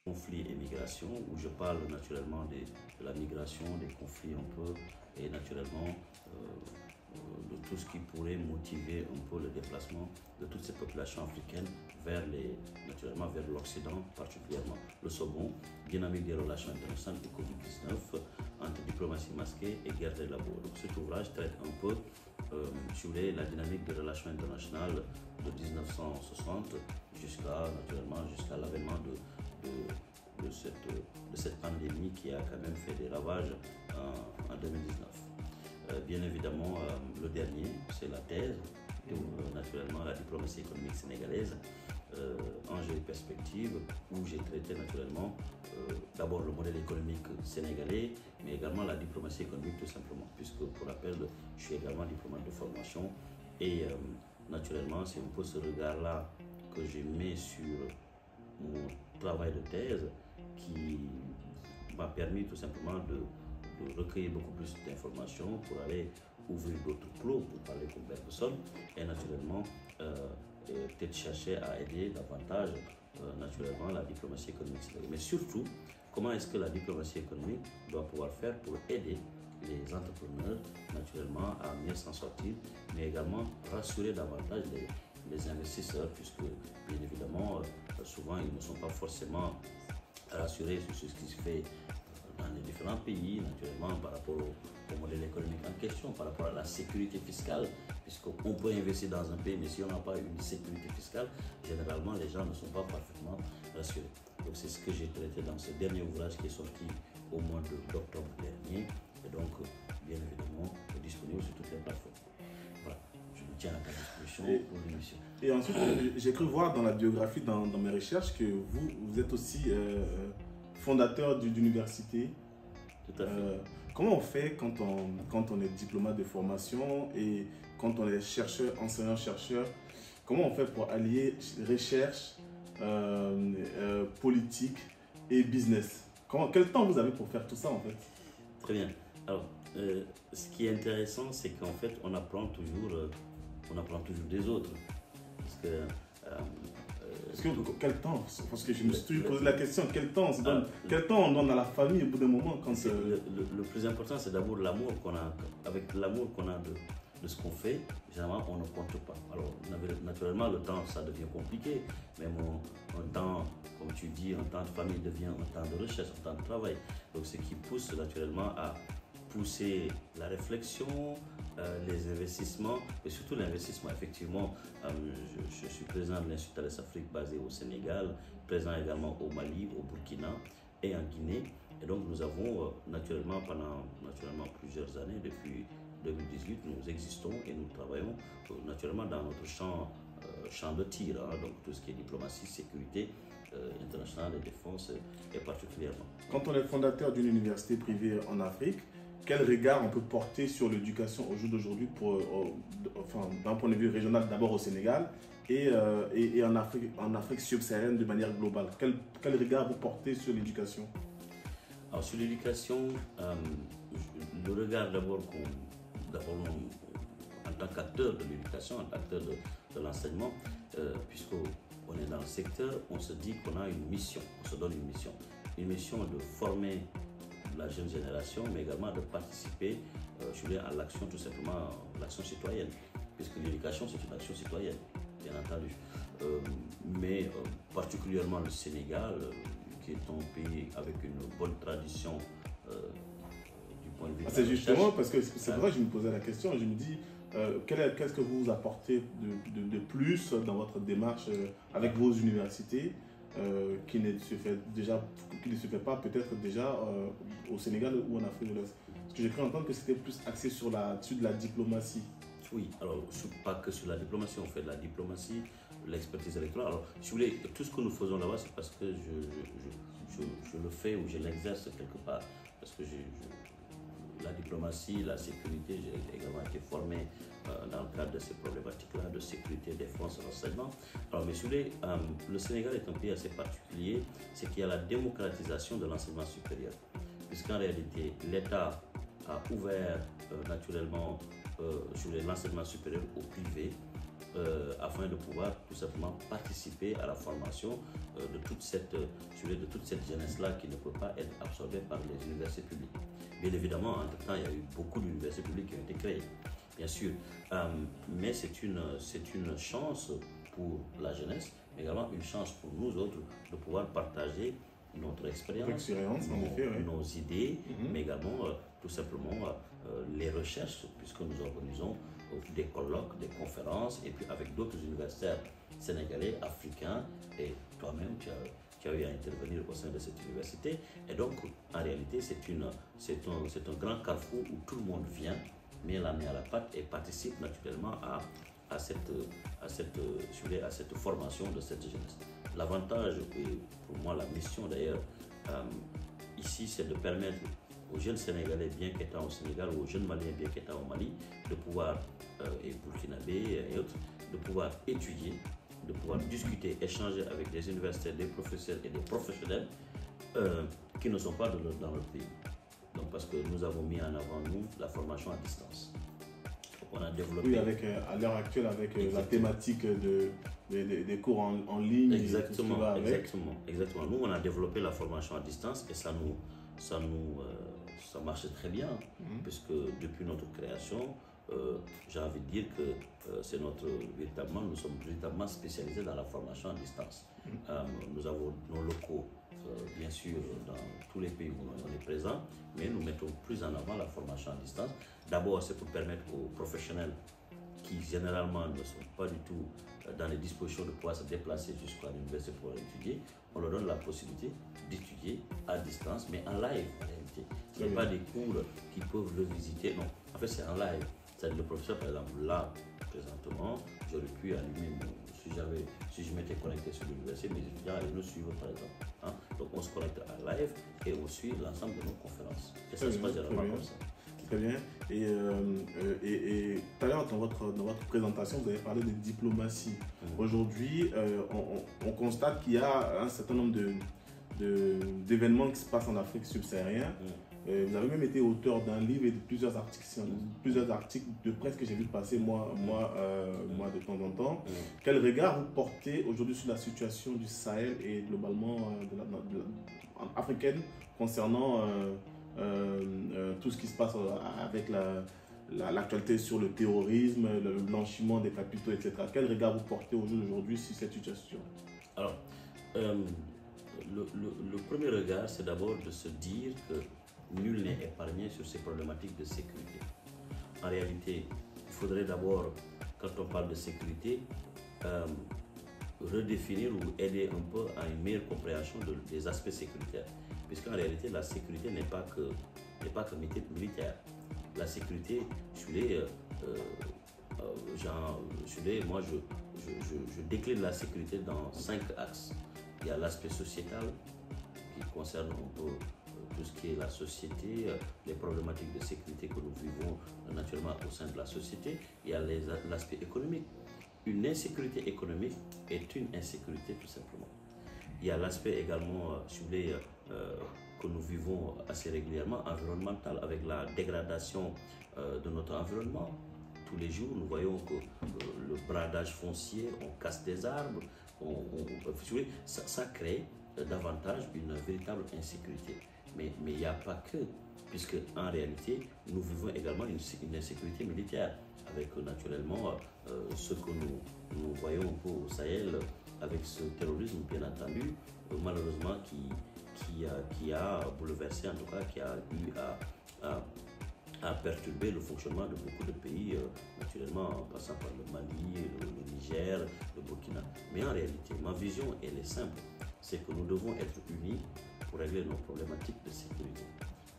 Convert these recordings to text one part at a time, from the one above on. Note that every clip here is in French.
conflits et migration, où je parle naturellement de la migration, des conflits un peu, et naturellement de tout ce qui pourrait motiver un peu le déplacement de toutes ces populations africaines naturellement vers l'Occident, particulièrement le second, dynamique des relations internationales et Covid-19, entre diplomatie masquée et guerre des labos. Donc cet ouvrage traite un peu sur la dynamique des relations internationales de 1960 jusqu'à l'avènement de cette pandémie qui a quand même fait des ravages en 2019. Bien évidemment, le dernier, c'est la thèse, naturellement la diplomatie économique sénégalaise, enjeux et perspectives, où j'ai traité naturellement d'abord le modèle économique sénégalais, mais également la diplomatie économique tout simplement, puisque pour rappel, je suis également diplomate de formation et naturellement, c'est un peu ce regard-là que je mets sur mon travail de thèse qui m'a permis tout simplement de recueillir beaucoup plus d'informations pour aller ouvrir d'autres clos, pour parler comme Bergson, et naturellement peut-être chercher à aider davantage naturellement la diplomatie économique sénégalaise. Mais surtout, comment est-ce que la diplomatie économique doit pouvoir faire pour aider les entrepreneurs naturellement à mieux s'en sortir, mais également rassurer davantage les investisseurs, puisque bien évidemment souvent ils ne sont pas forcément rassurés sur ce qui se fait dans les différents pays, naturellement par rapport au modèle économique en question, par rapport à la sécurité fiscale, puisqu'on peut investir dans un pays, mais si on n'a pas une sécurité fiscale, généralement les gens ne sont pas parfaitement rassurés. Donc c'est ce que j'ai traité dans ce dernier ouvrage qui est sorti au mois d'octobre dernier, et donc bien évidemment disponible sur toutes les plateformes. Voilà, je me tiens à ta disposition pour l'émission. Et ensuite, j'ai cru voir dans la biographie, dans mes recherches, que vous êtes aussi fondateur d'université. Tout à fait. Comment on fait quand on est diplomate de formation et quand on est chercheur, enseignant-chercheur? Comment on fait pour allier recherche, politique et business? Quel temps vous avez pour faire tout ça en fait? Très bien. Alors, ce qui est intéressant, c'est qu'en fait, on apprend toujours des autres. Parce que quel temps? Parce que je me suis posé la question, quel temps on donne à la famille au bout d'un moment quand le plus important, c'est d'abord l'amour qu'on a. Avec l'amour qu'on a de ce qu'on fait, généralement, on ne compte pas. Alors, naturellement, le temps, ça devient compliqué. Même un temps, comme tu dis, un temps de famille devient un temps de recherche, un temps de travail. Donc, ce qui pousse naturellement à pousser la réflexion, les investissements, et surtout l'investissement. Effectivement, je suis président de l'Institut Thales Afrique basé au Sénégal, présent également au Mali, au Burkina et en Guinée. Et donc nous avons naturellement, pendant plusieurs années, depuis 2018, nous existons et nous travaillons naturellement dans notre champ de tir, hein, donc tout ce qui est diplomatie, sécurité internationale et défense et particulièrement. Quand on est fondateur d'une université privée en Afrique, quel regard on peut porter sur l'éducation au jour d'aujourd'hui, d'un point de vue régional, d'abord au Sénégal et en Afrique subsaharienne de manière globale? Quel regard vous portez sur l'éducation? Alors sur l'éducation, le regard d'abord en tant qu'acteur de l'éducation, en tant qu'acteur de l'enseignement, puisqu'on est dans le secteur, on se dit qu'on a une mission, on se donne une mission de former la jeune génération, mais également de participer à l'action, tout simplement, l'action citoyenne, puisque l'éducation, c'est une action citoyenne, bien entendu. Mais particulièrement le Sénégal, qui est un pays avec une bonne tradition du point de vue de c'est justement parce que c'est vrai que je me posais la question, je me dis, qu'est-ce que vous apportez de plus dans votre démarche avec vos universités qui ne se fait pas peut-être déjà au Sénégal ou en Afrique de l'Ouest? Parce que j'ai cru entendre que c'était plus axé sur de la diplomatie. Oui, alors pas que sur la diplomatie, on fait de la diplomatie, l'expertise électorale. Alors, si vous voulez, tout ce que nous faisons là-bas, c'est parce que je le fais ou je l'exerce quelque part. Parce que la diplomatie, la sécurité, j'ai également été formé dans le cadre de ces problématiques-là, de sécurité, défense, renseignement. Alors, mais si vous voulez, le Sénégal est un pays assez particulier, c'est qu'il y a la démocratisation de l'enseignement supérieur. Puisqu'en réalité, l'État a ouvert naturellement sur l'enseignement supérieur au privé, afin de pouvoir tout simplement participer à la formation de toute cette jeunesse-là qui ne peut pas être absorbée par les universités publiques. Bien évidemment, entre-temps, il y a eu beaucoup d'universités publiques qui ont été créées, bien sûr, mais c'est une chance pour la jeunesse, mais également une chance pour nous autres de pouvoir partager notre expérience, nos idées, mais également tout simplement les recherches, puisque nous organisons des colloques, des conférences, et puis avec d'autres universitaires sénégalais, africains, et toi-même tu as eu à intervenir au sein de cette université. Et donc, en réalité, c'est un grand carrefour où tout le monde vient, met la main à la pâte et participe naturellement à cette formation de cette jeunesse. L'avantage, et pour moi la mission d'ailleurs, ici, c'est de permettre aux jeunes Sénégalais bien qu'étant au Sénégal ou aux jeunes Maliens bien qu'étant au Mali de pouvoir, et Burkinabé et autres, de pouvoir étudier, de pouvoir discuter, échanger avec des universitaires, des professeurs et des professionnels qui ne sont pas dans leur pays. Donc parce que nous avons mis en avant, nous, la formation à distance. On a développé... Oui, à l'heure actuelle, avec la thématique des cours en ligne. Exactement, exactement. Nous, on a développé la formation à distance et ça marche très bien, puisque depuis notre création, j'ai envie de dire que nous sommes véritablement spécialisés dans la formation à distance. Nous avons nos locaux, bien sûr, dans tous les pays où on est présent, mais nous mettons plus en avant la formation à distance. D'abord, c'est pour permettre aux professionnels qui généralement ne sont pas du tout dans les dispositions de pouvoir se déplacer jusqu'à l'université pour étudier, on leur donne la possibilité d'étudier à distance, mais en live en réalité. Ce n'est pas des cours qui peuvent le visiter, non. En fait, c'est en live. C'est-à-dire le professeur, par exemple, là, présentement, j'aurais pu allumer si je m'étais connecté sur l'université, mes étudiants allaient nous suivre, par exemple. Donc, on se connecte en live et on suit l'ensemble de nos conférences. Et ça se passe généralement comme ça. Très bien. Et tout à l'heure, dans votre présentation, vous avez parlé de diplomatie. Aujourd'hui, on constate qu'il y a un certain nombre d'événements qui se passent en Afrique subsaharienne. Vous avez même été auteur d'un livre et de plusieurs articles de presse que j'ai vu passer moi de temps en temps. Quel regard vous portez aujourd'hui sur la situation du Sahel et globalement africaine concernant tout ce qui se passe avec l'actualité sur le terrorisme, le blanchiment des capitaux, etc. Quel regard vous portez aujourd'hui sur cette situation? Alors, le premier regard, c'est d'abord de se dire que nul n'est épargné sur ces problématiques de sécurité. En réalité, il faudrait d'abord, quand on parle de sécurité, redéfinir ou aider un peu à une meilleure compréhension des aspects sécuritaires. Puisqu'en réalité, la sécurité n'est pas que militaire. La sécurité, moi je décline la sécurité dans 5 axes. Il y a l'aspect sociétal qui concerne un peu tout ce qui est la société, les problématiques de sécurité que nous vivons naturellement au sein de la société. Il y a l'aspect économique. Une insécurité économique est une insécurité tout simplement. Il y a l'aspect également, que nous vivons assez régulièrement, environnemental, avec la dégradation de notre environnement. Tous les jours, nous voyons que le bradage foncier, on casse des arbres, ça crée davantage une véritable insécurité. Mais il n'y a pas que, puisque en réalité, nous vivons également une insécurité militaire, avec naturellement ce que nous voyons un peu au Sahel, avec ce terrorisme bien entendu, malheureusement qui a bouleversé, en tout cas qui a eu à perturber le fonctionnement de beaucoup de pays, naturellement en passant par le Mali, le Niger, le Burkina. Mais en réalité, ma vision, elle est simple, c'est que nous devons être unis pour régler nos problématiques de sécurité.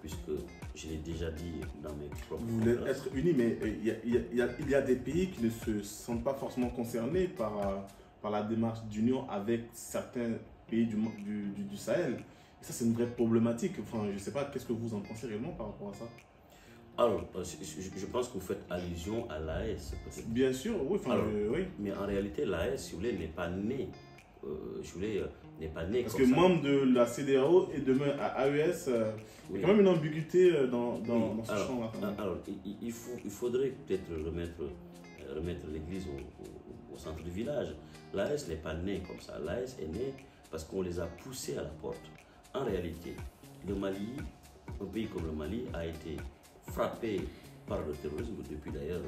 Puisque je l'ai déjà dit dans mes propres... Vous voulez être unis, mais il y a des pays qui ne se sentent pas forcément concernés par la démarche d'union avec certains pays du Sahel. Et ça, c'est une vraie problématique. Enfin, je ne sais pas, qu'est-ce que vous en pensez réellement par rapport à ça? Alors, je pense que vous faites allusion à l'AES, peut-être. Bien sûr, oui. Oui. Mais en réalité, l'AES, si vous voulez, n'est pas né. N'est pas né parce comme que ça. membre de la CEDEAO et demain à AES, il y a quand même une ambiguïté dans ce champ-là. Alors, il faudrait peut-être remettre remettre l'église au centre du village. L'AES n'est pas née comme ça. L'AES est née parce qu'on les a poussés à la porte. En réalité, le Mali, un pays comme le Mali, a été frappé par le terrorisme depuis d'ailleurs,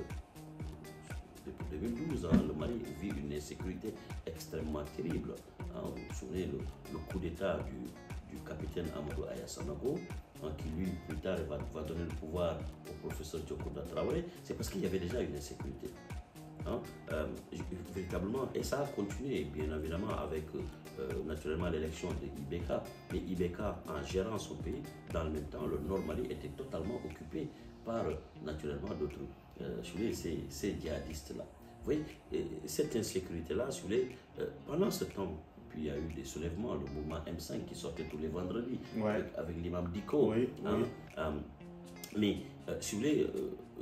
depuis 2012. Le Mali vit une insécurité extrêmement terrible. Vous vous souvenez, le coup d'État du capitaine Amadou Aya Sanogo, qui lui, plus tard, va donner le pouvoir au professeur Diokounda Traoré, c'est parce qu'il y avait déjà une insécurité. Véritablement, et ça a continué, bien évidemment, avec naturellement l'élection de Ibeka. Mais Ibeka, en gérant son pays, dans le même temps, le Nord Mali était totalement occupé par, naturellement, d'autres, ces djihadistes-là. Vous voyez, cette insécurité-là, pendant ce temps, puis il y a eu des soulèvements, le mouvement M5 qui sortait tous les vendredis, avec l'imam Diko. Mais, si vous voulez,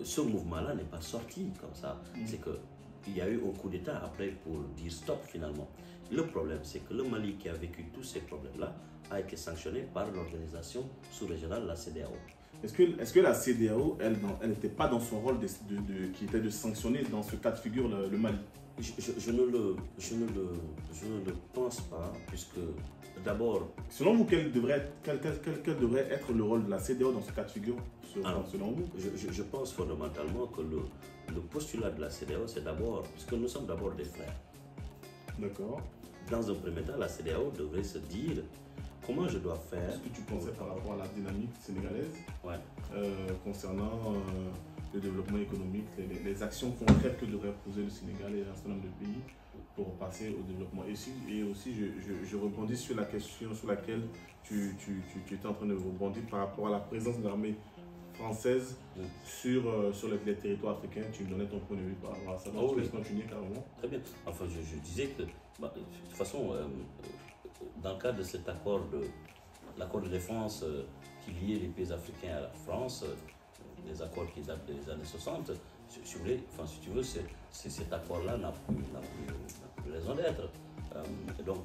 ce mouvement-là n'est pas sorti comme ça. C'est qu'il y a eu un coup d'État après pour dire stop finalement. Le problème, c'est que le Mali qui a vécu tous ces problèmes-là a été sanctionné par l'organisation sous-régionale, la CEDEAO. Est-ce que la CEDEAO, elle n'était pas dans son rôle qui était de sanctionner dans ce cas de figure le Mali? Je ne le pense pas, puisque d'abord... Selon vous, quel devrait être le rôle de la CEDEAO dans ce cas de figure, selon vous? Je pense fondamentalement que le postulat de la CEDEAO, c'est d'abord, puisque nous sommes d'abord des frères. D'accord. Dans un premier temps, la CEDEAO devrait se dire comment je dois faire... Est-ce que tu pensais par rapport à la dynamique sénégalaise concernant le développement économique, les actions concrètes que devrait poser le Sénégal et un certain nombre de pays pour passer au développement. Et aussi je rebondis sur la question sur laquelle tu étais en train de rebondir par rapport à la présence de l'armée française sur les territoires africains. Tu me donnais ton point de vue par rapport à ça. Donc, tu laisses continuer carrément. Très bien. Enfin, je disais que, de toute façon, dans le cadre de cet l'accord de défense qui liait les pays africains à la France, des accords qui datent des années 60, si tu veux, cet accord-là n'a plus raison d'être. Donc,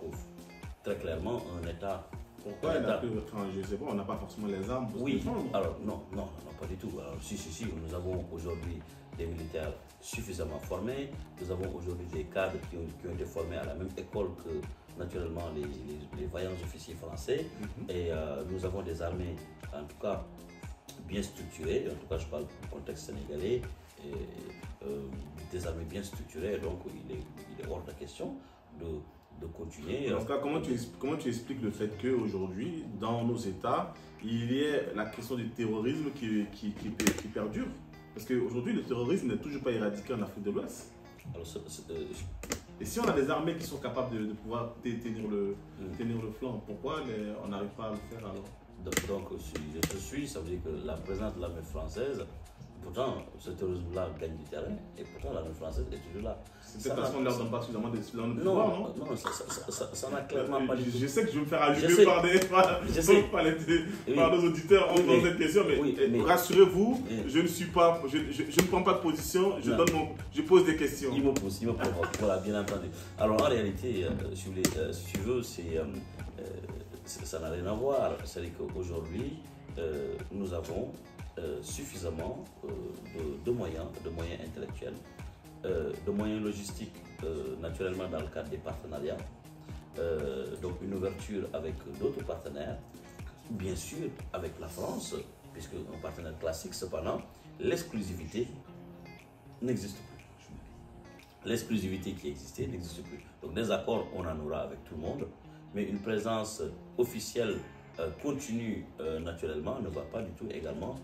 très clairement, un État... Pourquoi je ne sais pas, on n'a pas forcément les armes pour se défendre. Alors non, pas du tout. Alors, si, nous avons aujourd'hui des militaires suffisamment formés, nous avons aujourd'hui des cadres qui ont été formés à la même école que, naturellement, les vaillants officiers français. Et nous avons des armées, en tout cas, bien structurées. En tout cas, je parle du contexte sénégalais. Des armées bien structurées, donc il est hors de question de continuer. Dans ce cas, comment tu expliques le fait qu'aujourd'hui, dans nos États, il y ait la question du terrorisme qui perdure? Parce qu'aujourd'hui, le terrorisme n'est toujours pas éradiqué en Afrique de l'Ouest. Et si on a des armées qui sont capables de pouvoir tenir le flanc, pourquoi on n'arrive pas à le faire alors? Donc, si je te suis, ça veut dire que la présence de l'armée française, pourtant, ce terrorisme-là gagne du terrain, et pourtant l'armée française est toujours là. C'est peut-être parce qu'on ne leur donne pas suffisamment de pouvoir, non? Non, ça n'a clairement pas du tout. Je sais que je vais me faire allumer par nos auditeurs en posant cette question, mais rassurez-vous, je ne prends pas de position, je pose des questions. Il me provoque, voilà, bien entendu. Alors en réalité, si tu veux, ça n'a rien à voir. C'est-à-dire qu'aujourd'hui, nous avons suffisamment de moyens intellectuels, de moyens logistiques, naturellement dans le cadre des partenariats, donc une ouverture avec d'autres partenaires, bien sûr avec la France, puisque un partenaire classique, cependant, l'exclusivité n'existe plus. L'exclusivité qui existait n'existe plus. Donc des accords, on en aura avec tout le monde, mais une présence officielle continue naturellement ne va pas du tout également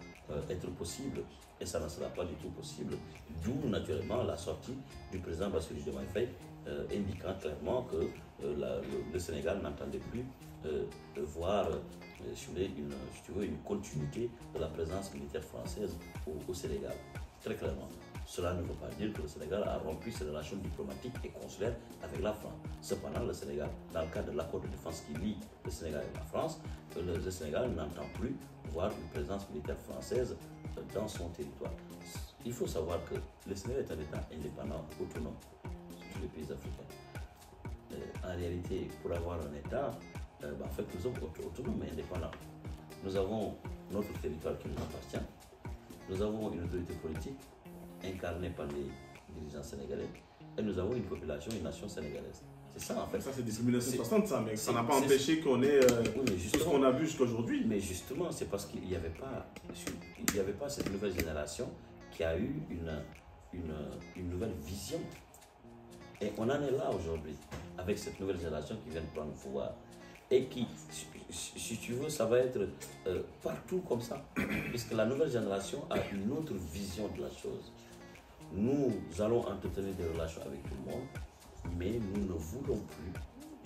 être possible, et ça ne sera pas du tout possible, d'où naturellement la sortie du président Bassirou Diomaye Faye indiquant clairement que le Sénégal n'entendait plus voir une continuité de la présence militaire française au Sénégal, très clairement. Cela ne veut pas dire que le Sénégal a rompu ses relations diplomatiques et consulaires avec la France. Cependant, le Sénégal, dans le cadre de l'accord de défense qui lie le Sénégal et la France, le Sénégal n'entend plus voir une présence militaire française dans son territoire. Il faut savoir que le Sénégal est un État indépendant, autonome, sur tous les pays africains. En réalité, pour avoir un État, en fait, nous sommes autonomes et indépendants. Nous avons notre territoire qui nous appartient. Nous avons une autorité politique incarnée par dirigeants sénégalais, et nous avons une population, une nation sénégalaise. C'est ça en fait. Ça c'est depuis 1960 ça, mais ça n'a pas empêché qu'on ait tout ce qu'on a vu jusqu'à aujourd'hui. Mais justement, c'est parce qu'il n'y avait pas cette nouvelle génération qui a eu une nouvelle vision. Et on en est là aujourd'hui, avec cette nouvelle génération qui vient de prendre le pouvoir. Et qui, si tu veux, ça va être partout comme ça. Puisque la nouvelle génération a une autre vision de la chose. Nous allons entretenir des relations avec tout le monde, mais nous ne voulons plus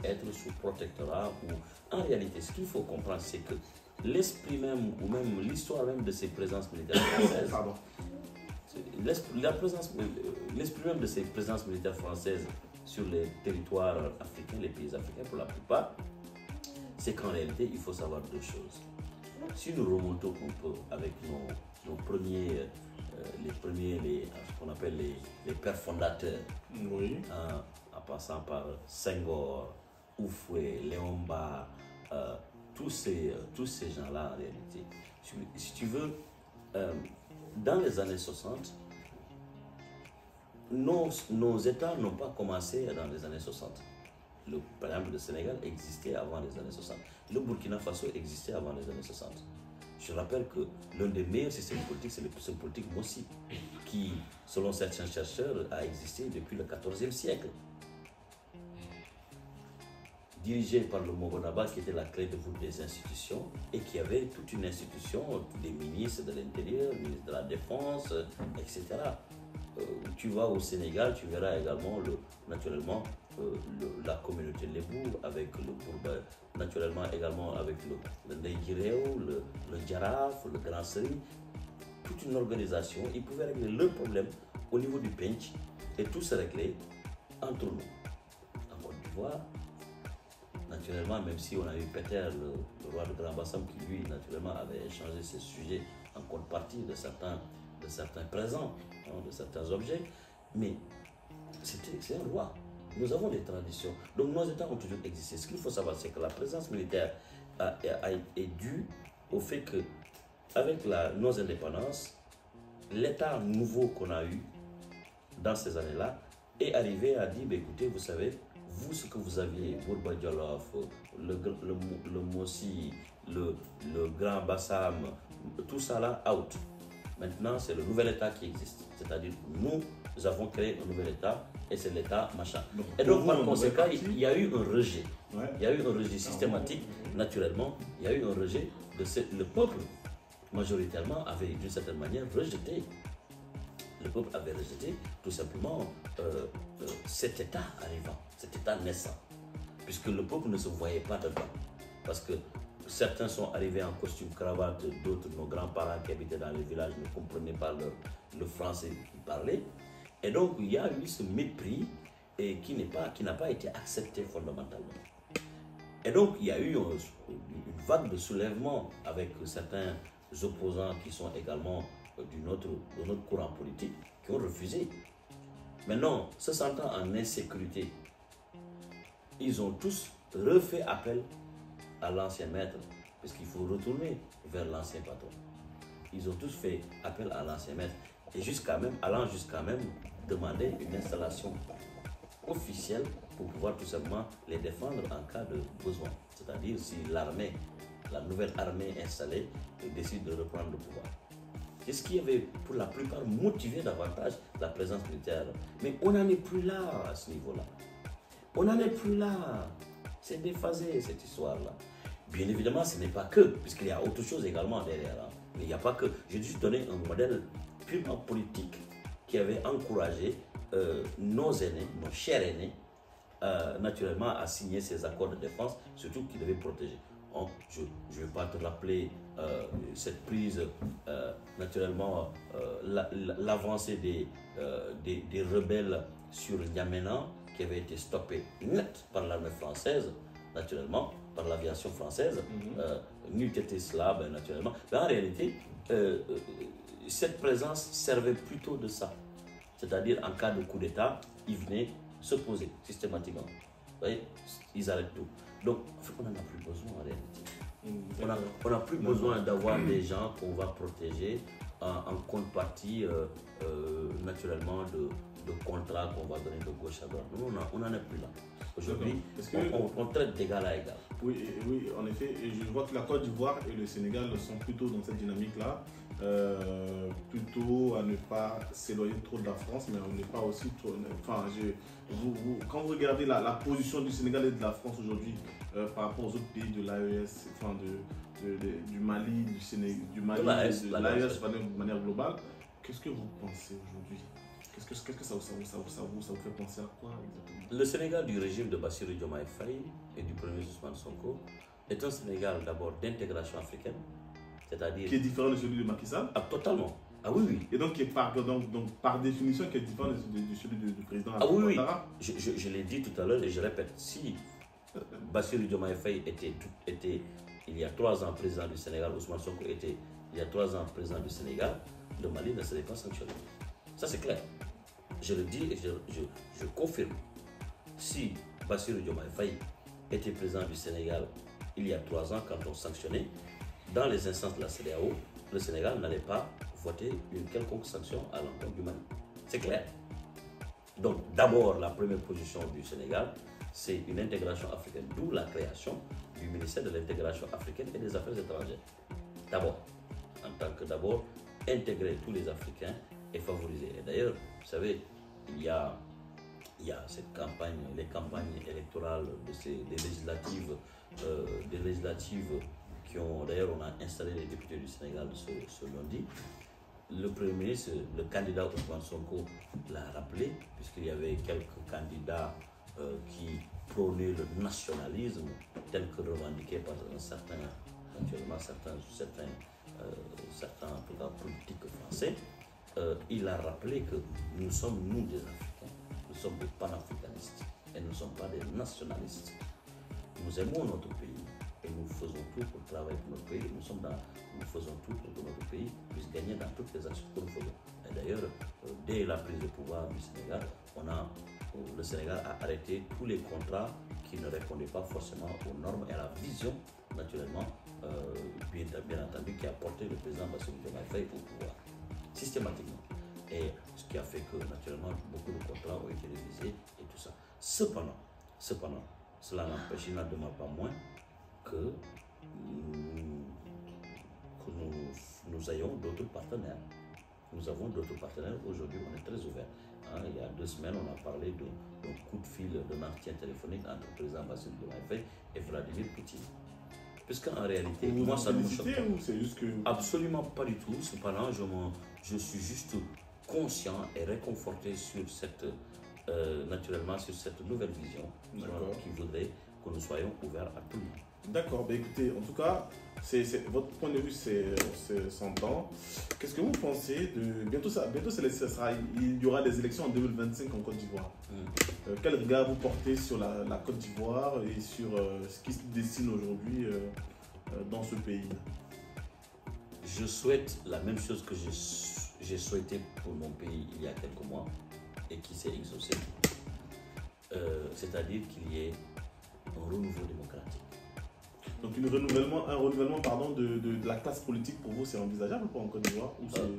être sous protectorat. En réalité, ce qu'il faut comprendre, c'est que l'esprit même, ou même l'histoire même de ces présences militaires françaises, l'esprit même de ces présences militaires françaises sur les territoires africains, les pays africains pour la plupart, c'est qu'en réalité, il faut savoir deux choses. Si nous remontons un peu avec nos premiers, ce qu'on appelle les pères fondateurs, oui. En passant par Senghor, Houphouët, Léon-Mba, tous ces gens-là en réalité. Si tu veux, dans les années 60, nos États n'ont pas commencé dans les années 60. Par exemple, le Sénégal existait avant les années 60. Le Burkina Faso existait avant les années 60. Je rappelle que l'un des meilleurs systèmes politiques, c'est le système politique Mossi, qui, selon certains chercheurs, a existé depuis le XIVe siècle. Dirigé par le Mogonaba, qui était la clé de voûte des institutions, et qui avait toute une institution, des ministres de l'Intérieur, ministres de la Défense, etc. Tu vas au Sénégal, tu verras également, naturellement, la communauté Lébou, avec le Bourba, naturellement également avec le Neigireo, le Djaraf, le Grand Seri, toute une organisation. Ils pouvaient régler leurs problèmes au niveau du Pench et tout se réglait entre nous. En Côte d'Ivoire, naturellement, même si on a eu Péter, le roi de Grand Bassam, qui lui, naturellement, avait échangé ses sujets en contrepartie de certains présents, de certains objets, mais c'est un roi. Nous avons des traditions. Donc nos États ont toujours existé. Ce qu'il faut savoir, c'est que la présence militaire est due au fait que, avec nos indépendances, l'État nouveau qu'on a eu dans ces années-là est arrivé à dire, écoutez, vous savez, vous, ce que vous aviez, Bourba Djolof, le Mossi, le Grand Bassam, tout ça là, out. Maintenant, c'est le nouvel État qui existe. C'est-à-dire, nous avons créé un nouvel État et c'est l'État machin. Et donc, par conséquent, il y a eu un rejet. Ouais. Il y a eu un rejet systématique, naturellement. Il y a eu un rejet le peuple, majoritairement, avait d'une certaine manière rejeté. Le peuple avait rejeté tout simplement cet État arrivant, cet État naissant. Puisque le peuple ne se voyait pas dedans. Parce que certains sont arrivés en costume cravate, d'autres, nos grands-parents qui habitaient dans les villages, ne comprenaient pas le français qu'ils parlaient. Et donc, il y a eu ce mépris qui n'a pas été accepté fondamentalement. Et donc, il y a eu une vague de soulèvement avec certains opposants qui sont également de notre courant politique, qui ont refusé. Maintenant, se sentant en insécurité, ils ont tous refait appel à l'ancien maître, parce qu'il faut retourner vers l'ancien patron. Ils ont tous fait appel à l'ancien maître, et allant jusqu'à même demander une installation officielle pour pouvoir tout simplement les défendre en cas de besoin. C'est-à-dire si l'armée, la nouvelle armée installée, décide de reprendre le pouvoir. C'est ce qui avait pour la plupart motivé davantage la présence militaire. Mais on n'en est plus là à ce niveau-là. On n'en est plus là. C'est déphasé cette histoire-là. Bien évidemment, ce n'est pas que, puisqu'il y a autre chose également derrière. Hein. Mais il n'y a pas que. J'ai juste donné un modèle purement politique qui avait encouragé nos aînés, nos chers aînés, naturellement à signer ces accords de défense, surtout qu'ils devaient protéger. Donc, je ne vais pas te rappeler cette prise, naturellement, l'avancée des rebelles sur N'Djamena qui avait été stoppée net par l'armée française, naturellement, par l'aviation française, n'eût été cela, ben, naturellement. Mais en réalité, cette présence servait plutôt de ça. C'est-à-dire, en cas de coup d'État, ils venaient se poser systématiquement. Vous voyez, ils arrêtent tout. Donc, en fait, on n'en a plus besoin en réalité. On n'a plus besoin d'avoir des gens qu'on va protéger en contrepartie, naturellement, de contrats qu'on va donner de gauche à droite. Nous, on n'en est plus là. Aujourd'hui, on traite d'égal à égal. Oui, oui, en effet. Et je vois que la Côte d'Ivoire et le Sénégal sont plutôt dans cette dynamique-là. Plutôt à ne pas s'éloigner trop de la France, mais on n'est pas aussi trop. Enfin, quand vous regardez la position du Sénégal et de la France aujourd'hui par rapport aux autres pays de l'AES, enfin du Mali, du Sénégal, du Mali, de l'AES de manière globale, qu'est-ce que vous pensez aujourd'hui? Qu'est-ce que ça vous fait penser à quoi exactement? Le Sénégal du régime de Bassirou Diomaye Faye et du premier Ousmane Sonko est un Sénégal d'abord d'intégration africaine, c'est-à-dire... Qui est différent de celui de Macky Sall? Ah, totalement. Ah oui, oui. Et donc, par définition, qui est différent de celui du président Ah oui, oui. Je l'ai dit tout à l'heure et je répète, si Bassirou Diomaye Faye était il y a 3 ans président du Sénégal, Ousmane Sonko était il y a 3 ans président du Sénégal, le Mali ne serait pas sanctionné. Ça c'est clair. Je le dis et je confirme. Si Bassirou Diomaye Faye était président du Sénégal il y a 3 ans, quand on sanctionnait, dans les instances de la CEDEAO, le Sénégal n'allait pas voter une quelconque sanction à l'encontre du Mali. C'est clair. Donc d'abord, la première position du Sénégal, c'est une intégration africaine, d'où la création du ministère de l'intégration africaine et des affaires étrangères. D'abord, en tant que d'abord, intégrer tous les Africains et favoriser. Et d'ailleurs, vous savez, il y a cette campagne, les campagnes électorales des législatives qui ont, d'ailleurs, on a installé les députés du Sénégal ce lundi. Le Premier ministre, le candidat Ousmane Sonko l'a rappelé, puisqu'il y avait quelques candidats qui prônaient le nationalisme tel que revendiqué par certains en tout cas, politiques français. Il a rappelé que nous sommes, nous, des Africains, nous sommes des panafricanistes et nous ne sommes pas des nationalistes. Nous aimons notre pays et nous faisons tout pour travailler pour notre pays. Nous faisons tout pour que notre pays puisse gagner dans toutes les actions que nous faisons. Et d'ailleurs, dès la prise de pouvoir du Sénégal, le Sénégal a arrêté tous les contrats qui ne répondaient pas forcément aux normes et à la vision, naturellement, bien entendu, qui a porté le président Bassirou Diomaye Faye au pouvoir, systématiquement. Et ce qui a fait que, naturellement, beaucoup de contrats ont été révisés et tout ça. Cependant, cela n'empêche, il n'en demeure pas moins que nous ayons d'autres partenaires. Nous avons d'autres partenaires. Aujourd'hui, on est très ouverts. Il y a 2 semaines, on a parlé d'un coup de fil, d'un entretien téléphonique entre le président Bassirou Diomaye Faye et Vladimir Poutine. Puisqu'en réalité, moi, ça ne me choque pas. C'est juste que... Absolument pas du tout. Cependant, je suis juste conscient et réconforté sur naturellement, sur cette nouvelle vision qui voudrait que nous soyons ouverts à tout le monde. D'accord, écoutez, en tout cas, votre point de vue s'entend. Qu'est-ce que vous pensez de... Bientôt, il y aura des élections en 2025 en Côte d'Ivoire. Quel regard vous portez sur la Côte d'Ivoire et sur ce qui se dessine aujourd'hui dans ce pays? Je souhaite la même chose que j'ai souhaité pour mon pays il y a quelques mois et qui s'est exaucé. C'est-à-dire qu'il y ait un renouveau démocratique. Donc un renouvellement de la classe politique pour vous, c'est envisageable pour en Côte d'Ivoire?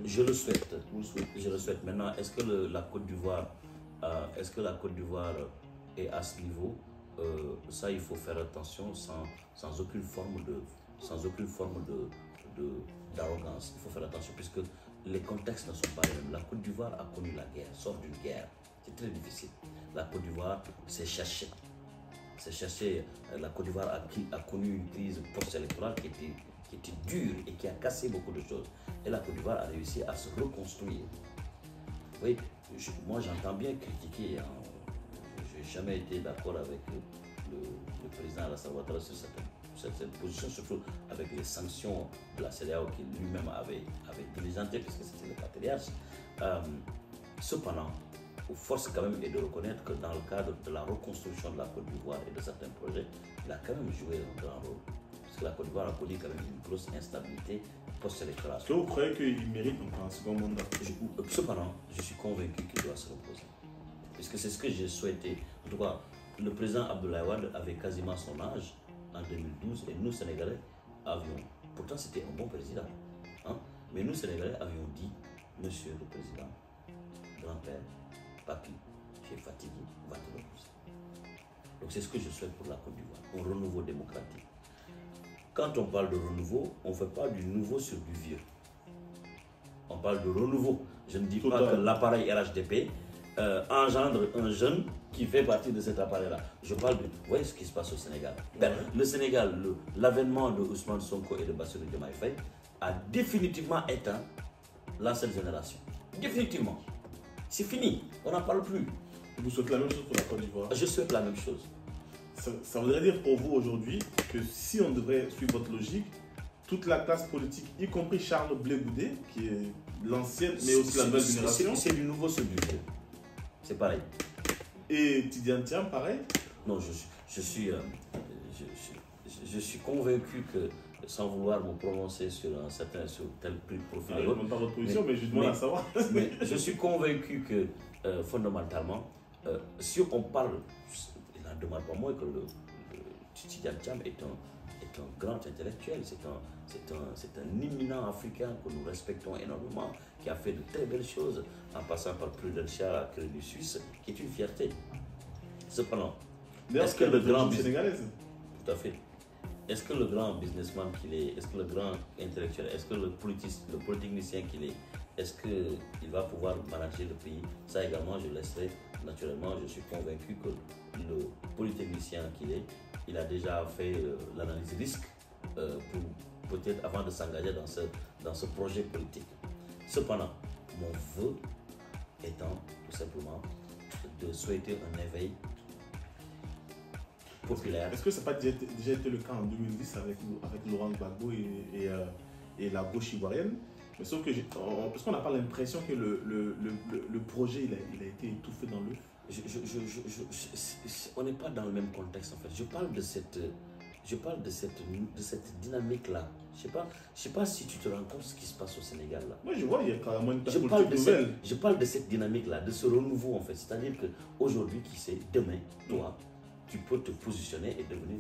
Je le souhaite. Je le souhaite. Maintenant, est-ce que la Côte d'Ivoire est à ce niveau? Ça, il faut faire attention sans aucune forme d'arrogance. Il faut faire attention puisque les contextes ne sont pas les mêmes. La Côte d'Ivoire a connu la guerre, sort d'une guerre. C'est très difficile. La Côte d'Ivoire s'est cherchée. La Côte d'Ivoire a connu une crise post-électorale qui était dure et qui a cassé beaucoup de choses. Et la Côte d'Ivoire a réussi à se reconstruire. Oui, moi j'entends bien critiquer. Je n'ai jamais été d'accord avec le président Alassane Ouattara sur cette position, surtout avec les sanctions de la CEDEAO qu'il lui-même avait diligenté, puisque c'était le patriarche. Cependant, force quand même est de reconnaître que dans le cadre de la reconstruction de la Côte d'Ivoire et de certains projets, il a quand même joué un grand rôle. Parce que la Côte d'Ivoire a connu quand même une grosse instabilité post-électorale. Est-ce que vous croyez qu'il mérite un second mandat? Cependant, je suis convaincu qu'il doit se reposer. Puisque c'est ce que j'ai souhaité. En tout cas, le président Abdoulaye Wade avait quasiment son âge en 2012 et nous, Sénégalais, avions... Pourtant, c'était un bon président. Mais nous, Sénégalais, avions dit, monsieur le président, grand-père, papy, tu es fatigué, va te reposer. Donc c'est ce que je souhaite pour la Côte d'Ivoire, un renouveau démocratique. Quand on parle de renouveau, on ne fait pas du nouveau sur du vieux. On parle de renouveau. Je ne dis pas que l'appareil RHDP engendre un jeune qui fait partie de cet appareil-là. Je parle de... Vous voyez ce qui se passe au Sénégal. Le Sénégal, l'avènement de Ousmane Sonko et de Bassirou Diomaye Faye a définitivement éteint l'ancienne génération. Définitivement. C'est fini. On n'en parle plus. Vous souhaitez la même chose pour la Côte d'Ivoire? Je souhaite la même chose. Ça voudrait dire pour vous aujourd'hui que si on devrait suivre votre logique, toute la classe politique, y compris Charles Blé Goudé, qui est l'ancienne, mais aussi la nouvelle génération. C'est du nouveau sur du vieux. C'est pareil. Et Tidiane Thiam, pareil? Non, je suis convaincu que, sans vouloir me prononcer sur tel profil. Je ne demande pas votre position, mais je demande à savoir. Mais je suis convaincu que, fondamentalement, si on parle, il n'en demande pas moins que Tidiane Thiam est un grand intellectuel, c'est un éminent africain que nous respectons énormément, qui a fait de très belles choses en passant par Prudential à Crédit Suisse, qui est une fierté. Cependant, est-ce que le grand sénégalaise? Tout à fait. Est-ce que le grand businessman qu'il est, est-ce que le grand intellectuel, est-ce que le polytechnicien qu'il est-ce qu'il va pouvoir manager le pays? Ça également, je laisserai. Naturellement, je suis convaincu que le polytechnicien qu'il est, il a déjà fait l'analyse risque pour peut-être avant de s'engager dans ce projet politique. Cependant, mon vœu étant tout simplement de souhaiter un éveil populaire. Est-ce que ça n'a pas déjà été le cas en 2010 avec Laurent Gbagbo et la gauche ivoirienne? Mais sauf que parce qu'on n'a pas l'impression que le projet il a été étouffé dans l'œuf. On n'est pas dans le même contexte en fait. Je parle de cette dynamique-là. Je sais pas si tu te rends compte de ce qui se passe au Sénégal là. Moi je vois, il y a carrément une politique nouvelle. Je parle de cette dynamique-là, de ce renouveau en fait. C'est-à-dire qu'aujourd'hui, qui sait, demain, toi, tu peux te positionner et devenir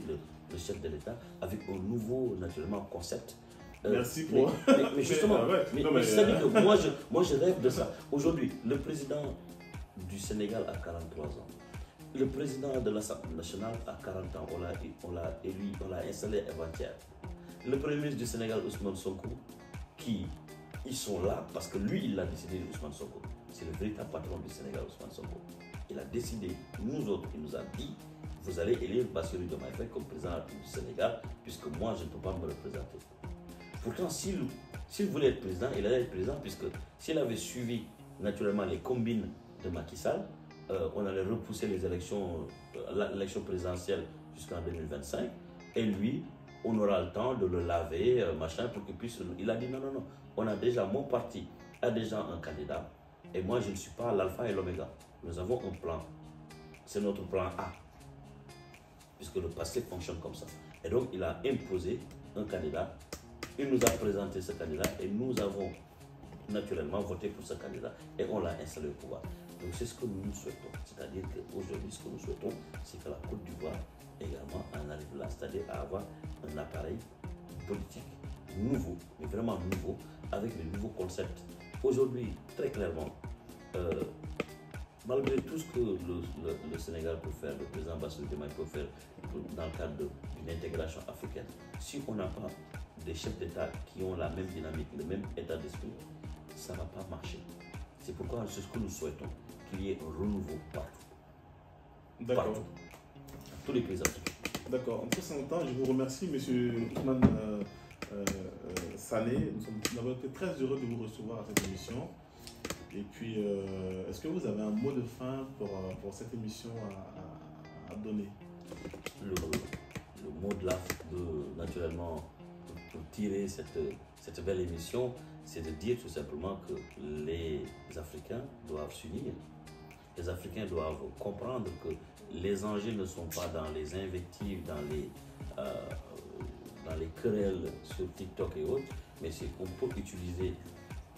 le chef de l'État avec un nouveau, naturellement, concept. Merci pour... Mais justement, c'est-à-dire que moi je rêve de ça. Aujourd'hui, le président du Sénégal a 43 ans. Le président de l'Assemblée nationale a 40 ans. On l'a élu, on l'a installé avant-hier. Le premier ministre du Sénégal, Ousmane Sonko, ils sont là parce que lui, il l'a décidé, Ousmane Sonko. C'est le véritable patron du Sénégal, Ousmane Sonko. Il a décidé, nous autres, il nous a dit, vous allez élire Bassirou Diomaye Faye comme président du Sénégal, puisque moi, je ne peux pas me représenter. Pourtant, s'il voulait être président, il allait être président, puisque s'il avait suivi naturellement les combines de Macky Sall, on allait repousser l'élection présidentielle jusqu'en 2025, et lui, on aura le temps de le laver, machin, pour qu'il puisse... Il a dit non, mon parti a déjà un candidat, et moi, je ne suis pas l'alpha et l'oméga. Nous avons un plan, c'est notre plan A, puisque le passé fonctionne comme ça. Et donc, il a imposé un candidat, il nous a présenté ce candidat, et nous avons naturellement voté pour ce candidat, et on l'a installé au pouvoir. Donc, c'est ce que nous souhaitons. C'est-à-dire qu'aujourd'hui, ce que nous souhaitons, c'est que la Côte d'Ivoire également en arrive là, c'est-à-dire à avoir un appareil politique nouveau, mais vraiment nouveau, avec de nouveaux concepts. Aujourd'hui, très clairement, malgré tout ce que le Sénégal peut faire, le président Bassirou Diomaye peut faire dans le cadre d'une intégration africaine, si on n'a pas des chefs d'État qui ont la même dynamique, le même état d'esprit, ça ne va pas marcher. C'est pourquoi c'est ce que nous souhaitons, qu'il y ait un renouveau partout. D'accord. Partout. Tous les pays africains. D'accord. En tout temps, je vous remercie, M. Ousmane Sané. Nous avons été très heureux de vous recevoir à cette émission. Et puis, est-ce que vous avez un mot de fin pour cette émission à donner? Le mot de la naturellement, pour tirer cette belle émission, c'est de dire tout simplement que les Africains doivent s'unir. Les Africains doivent comprendre que les enjeux ne sont pas dans les invectives, dans les querelles sur TikTok et autres, mais c'est qu'on peut utiliser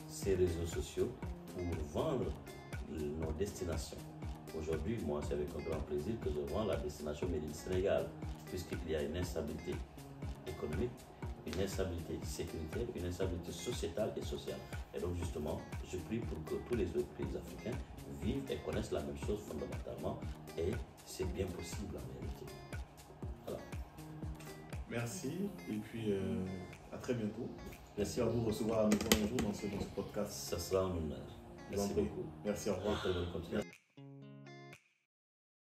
ces réseaux sociaux pour vendre nos destinations. Aujourd'hui, moi, c'est avec un grand plaisir que je vends la destination Made in Sénégal, puisqu'il y a une instabilité économique. une instabilité sécuritaire, une instabilité sociétale et sociale. Et donc justement, je prie pour que tous les autres pays africains vivent et connaissent la même chose fondamentalement, et c'est bien possible en réalité. Voilà. Merci, et puis à très bientôt. Merci à vous recevoir à nouveau un jour dans ce podcast. Ça sera un honneur. Merci beaucoup. Merci, au revoir. Merci.